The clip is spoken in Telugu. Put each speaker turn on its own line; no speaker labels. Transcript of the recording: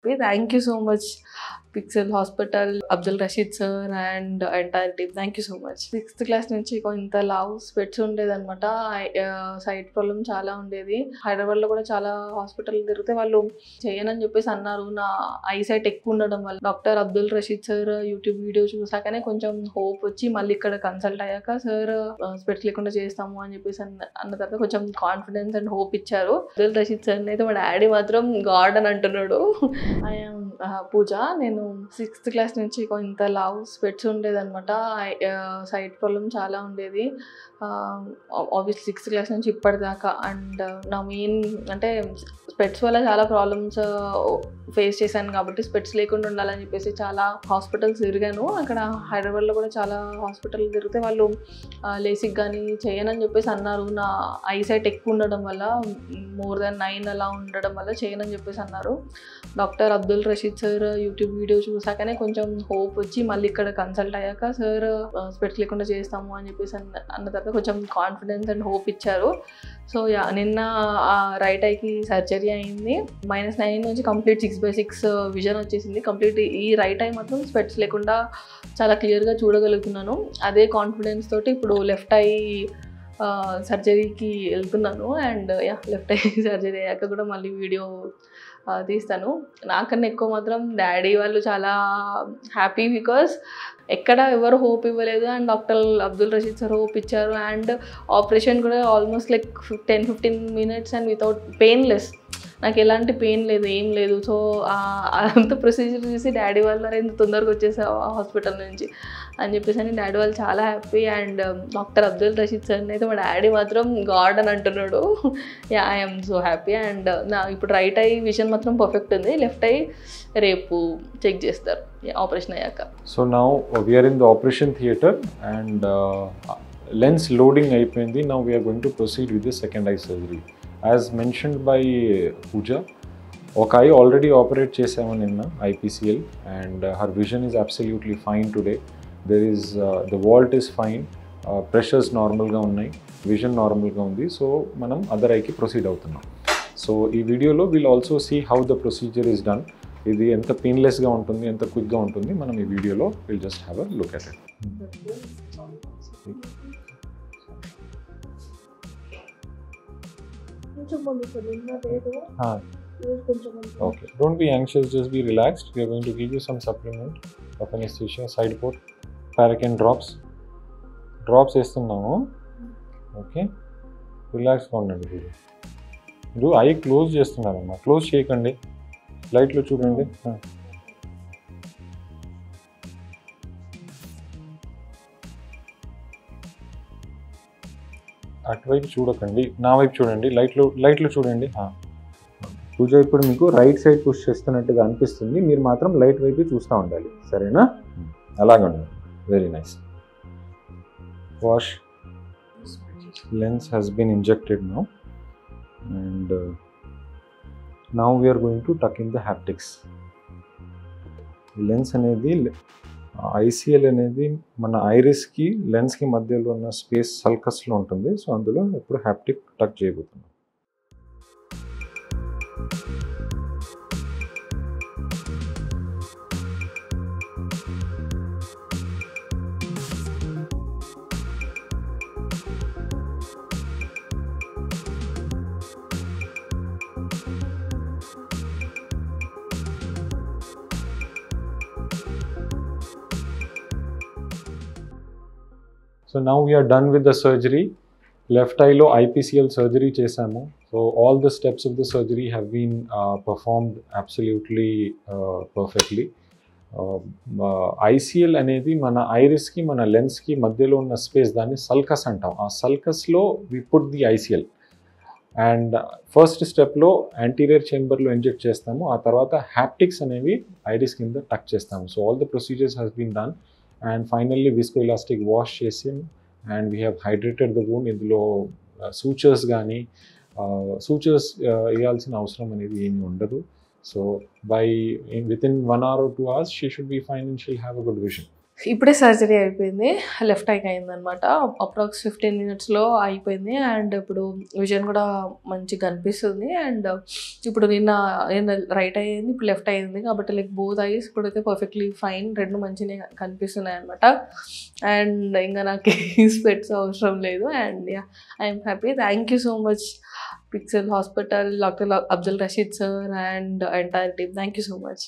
చెప్పి thank you so much Pixel hospital, Abdul Rashid sir and entire team. Thank you so much. 6th class నుంచి ఇంత లావ్ స్పెట్స్ ఉండేదన్నమాట. సైట్ ప్రాబ్లమ్ చాలా ఉండేది. హైదరాబాద్లో కూడా చాలా హాస్పిటల్ తిరిగితే వాళ్ళు చేయనని చెప్పేసి అన్నారు. నా ఐసైట్ ఎక్కువ ఉండడం వల్ల doctor Abdul Rashid sir YouTube video చూసాకనే కొంచెం హోప్ వచ్చి మళ్ళీ ఇక్కడ కన్సల్ట్ అయ్యాక సార్ స్పెట్స్ లేకుండా చేస్తాము అని చెప్పేసి అన్న తర్వాత కొంచెం కాన్ఫిడెన్స్ అండ్ హోప్ ఇచ్చారు. అబ్దుల్ రషీద్ సార్ అయితే మా డాడీ మాత్రం గాడ్ అని అంటున్నాడు. ఐఎమ్ పూజ. నేను 6th క్లాస్ నుంచి ఇంత లావ్ స్పెట్స్ ఉండేదన్నమాట. సైట్ ప్రాబ్లమ్ చాలా ఉండేది. ఆబ్వియస్లీ 6th క్లాస్ నుంచి ఇప్పటిదాకా. అండ్ నా మెయిన్ అంటే స్పెట్స్ వల్ల చాలా ప్రాబ్లమ్స్ ఫేస్ చేశాను కాబట్టి స్పెట్స్ లేకుండా ఉండాలని చెప్పేసి చాలా హాస్పిటల్స్ తిరిగాను. అక్కడ హైదరాబాద్లో కూడా చాలా హాస్పిటల్ తిరిగితే వాళ్ళు లేసిక్ కానీ చేయనని చెప్పేసి అన్నారు. నా ఐసైట్ ఎక్కువ ఉండడం వల్ల మోర్ దెన్ 9 అలా ఉండడం వల్ల చేయనని చెప్పేసి అన్నారు. Doctor Abdul Rashid sir YouTube video చూసాకనే కొంచెం హోప్ వచ్చి మళ్ళీ ఇక్కడ కన్సల్ట్ అయ్యాక సార్ స్పెట్స్ లేకుండా చేస్తాము అని చెప్పేసి అన్న తర్వాత కొంచెం కాన్ఫిడెన్స్ అండ్ హోప్ ఇచ్చారు. సో నిన్న రైట్ ఐకి సర్జరీ అయింది. -9 నుంచి కంప్లీట్ 6/6 విజన్ వచ్చేసింది. కంప్లీట్ ఈ రైట్ ఐ మాత్రం స్పెట్స్ లేకుండా చాలా క్లియర్గా చూడగలుగుతున్నాను. అదే కాన్ఫిడెన్స్ తోటి ఇప్పుడు లెఫ్ట్ ఐ సర్జరీకి వెళ్తున్నాను. అండ్ లెఫ్ట్ ఐ సర్జరీ అయ్యాక కూడా మళ్ళీ వీడియో తీస్తాను. నాకన్నా ఎక్కువ మాత్రం డాడీ వాళ్ళు చాలా హ్యాపీ. బికాస్ ఎక్కడ ఎవరు హోప్ ఇవ్వలేదు and doctor Abdul Rashid sir hope ఇచ్చారు. అండ్ ఆపరేషన్ కూడా almost like 10-15 minutes and without painless. నాకు ఎలాంటి పెయిన్ లేదు, ఏం లేదు. సో అంత ప్రొసీజర్ చూసి డాడీ వాళ్ళు ఎంత తొందరగా వచ్చేసావు హాస్పిటల్ నుంచి అని చెప్పేసి అని డాడీ వాళ్ళు చాలా happy. And doctor Abdul Rashid sir అయితే మా డాడీ మాత్రం గాడ్ అని అంటున్నాడు. I'm so happy. అండ్ నా ఇప్పుడు రైట్ ఐ విజన్ మాత్రం పర్ఫెక్ట్ ఉంది. లెఫ్ట్ ఐ రేపు చెక్ చేస్తారు ఆపరేషన్ అయ్యాక.
So now we're in the operation theatre and lens loading అయిపోయింది. Now we're going to proceed with the second eye surgery. As mentioned by Pooja, ఒక ఐ ఆల్రెడీ ఆపరేట్ చేసాము నిన్న IPCL and her vision is absolutely fine today. There is the vault is fine, pressures నార్మల్గా ఉన్నాయి, విజన్ నార్మల్గా ఉంది. సో మనం అదర్ ఐకి ప్రొసీడ్ అవుతున్నాం. సో ఈ వీడియోలో will also see how the procedure is done. ఇది ఎంత పెయిన్లెస్గా ఉంటుంది, ఎంత క్విక్గా ఉంటుంది, మనం ఈ వీడియోలో will just have a look at it. Okay, don't be anxious, just be relaxed. We are going to give you some supplement of anesthesia, side port, Paracan drops వేస్తున్నాము. ఓకే, రిలాక్స్గా ఉండండి. మీరు ఐ క్లోజ్ చేస్తున్నారమ్మా, క్లోజ్ చేయకండి, లైట్లో చూడండి. అటువైపు చూడకండి, నా వైపు చూడండి, లైట్లో చూడండి. పూజ ఇప్పుడు మీకు రైట్ సైడ్ పుష్ చేస్తున్నట్టుగా అనిపిస్తుంది, మీరు మాత్రం లైట్ వైపు చూస్తూ ఉండాలి, సరేనా? అలాగే ఉండండి. Very nice. Wash. Lens has been injected now and now we're going to tuck in the haptics. Lens అనేది ICL అనేది మన ఐరిస్కి లెన్స్కి మధ్యలో ఉన్న స్పేస్ సల్కస్లో ఉంటుంది. సో అందులో ఇప్పుడు హ్యాప్టిక్ టక్ చేయబోతున్నాం. So now we are done with the surgery. Left eye lo IPCL surgery చేసాము. So all the steps of the surgery have been performed absolutely perfectly. ICL అనేది మన ఐరిస్కి మన లెన్స్కి మధ్యలో ఉన్న స్పేస్, దాన్ని సల్కస్ అంటాం. ఆ సల్కస్లో we put the ICL and first స్టెప్లో యాంటీరియర్ చేంబర్లో ఇంజెక్ట్ చేస్తాము. ఆ తర్వాత హ్యాప్టిక్స్ అనేవి ఐరిస్ కింద టక్ చేస్తాము. So all the procedures has been done. And finally viscoelastic wash చేసాం and we have hydrated the wound. ఇందులో సూచర్స్ కానీ సూచర్స్ వేయాల్సిన అవసరం అనేది ఏమీ ఉండదు. So within 1 hour or 2 hours she should be fine and she'll have a good vision.
ఇప్పుడే సర్జరీ అయిపోయింది. లెఫ్ట్ ఐకి అయిందనమాట. అప్రాక్స్ 15 మినిట్స్‌లో అయిపోయింది. అండ్ ఇప్పుడు విజన్ కూడా మంచిగా కనిపిస్తుంది. అండ్ ఇప్పుడు నిన్న రైట్ ఐ అయింది. ఇప్పుడు లెఫ్ట్ ఐ అయింది. కాబట్టి లైక్ బోత్ ఐస్ ఇప్పుడైతే పర్ఫెక్ట్‌లీ ఫైన్. 2 మంచిగానే కనిపిస్తున్నాయన్నమాట. అండ్ ఇంకా నాకు స్పెట్స్ అవసరం లేదు. And yeah! I'm happy. Thank you so much Pixel hospital, doctor Abdul Rashid sir and entire team. Thank you so much.